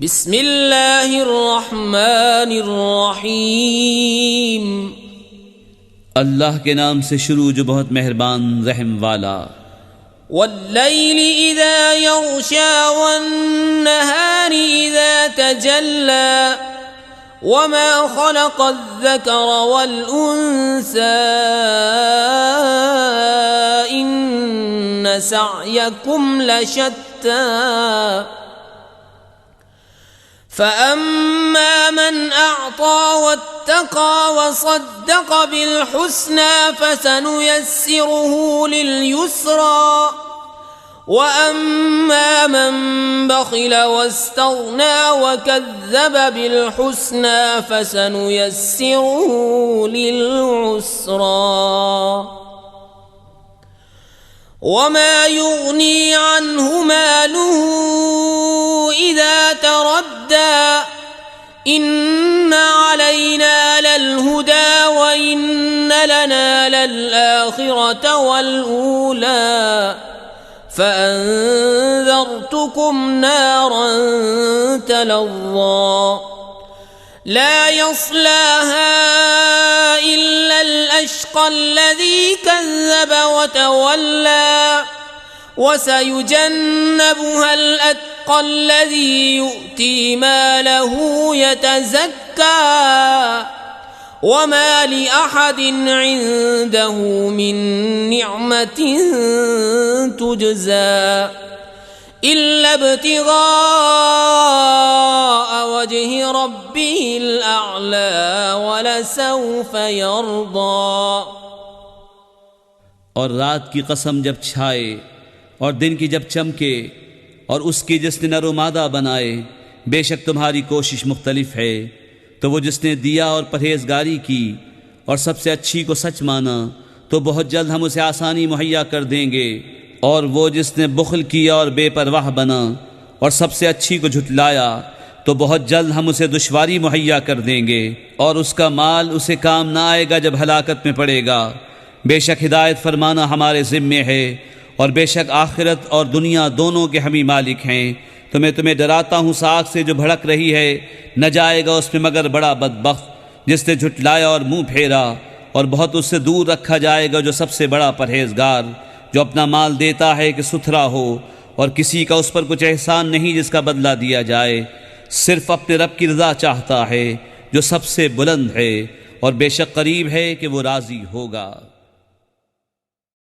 बिस्मिल्लाहिर्रहमानिर्रहीम। अल्लाह के नाम से शुरू जो बहुत मेहरबान रहम वाला। वल्लैलि इज़ा यग़शा वन्नहारि इज़ा तजल्ला वमा ख़लक़ज़्ज़करा वल्उन्सा इन्न सअयकुम लशत्ता फ़अम्मा मन अअता वत्तक़ा वसद्दक़ बिलहुस्ना फसनुयस्सिरुहु लिलयुस्रा वअम्मा मन बख़िल वस्तग़ना वकज़्ज़ब बिलहुस्ना फसनुयस्सिरुहु लिलउस्रा वमा युग़नी अन्हु मालुहु इज़ा तरद्दा इन्न अलैना ललहुदा व इन्न लना ललआखिरत वलऊला फ़अन्ज़रतुकुम नारन तलज़्ज़ा ला यस्लाहा इल्ला अल-अश्क़ा अल्लज़ी कज़्ज़ब वतवल्ला वसयुजन्नबुहा अल-अत्क़ा अल्लज़ी यु'ती मालहु यतज़क्का वमा लिअहदिन इन्दहु मिन निअमतिन तुजज़ा इल्ला इब्तिग़ाअ वजहि रब्बिहिल अअला वलसौफ़ यर्दा। और रात की कसम जब छाए और दिन की जब चमके और उसकी जिसने नरो मादा बनाए, बेशक तुम्हारी कोशिश मुख्तलिफ है। तो वो जिसने दिया और परहेजगारी की और सबसे अच्छी को सच माना तो बहुत जल्द हम उसे आसानी मुहैया कर देंगे। और वो जिसने बुख़्ल किया और बेपरवाह बना और सबसे अच्छी को झुटलाया तो बहुत जल्द हम उसे दुश्वारी मुहैया कर देंगे और उसका माल उसे काम ना आएगा जब हलाकत में पड़ेगा। बेशक हिदायत फरमाना हमारे ज़िम्मे है और बेशक आखिरत और दुनिया दोनों के हम ही मालिक हैं। तो मैं तुम्हें डराता हूँ आग से जो भड़क रही है, न जाएगा उसमें मगर बड़ा बदबख्त जिसने झुटलाया और मुँह फेरा, और बहुत उससे दूर रखा जाएगा जो सबसे बड़ा परहेजगार, जो अपना माल देता है कि सुथरा हो और किसी का उस पर कुछ एहसान नहीं जिसका बदला दिया जाए, सिर्फ अपने रब की रज़ा चाहता है जो सबसे बुलंद है और बेशक करीब है कि वो राज़ी होगा।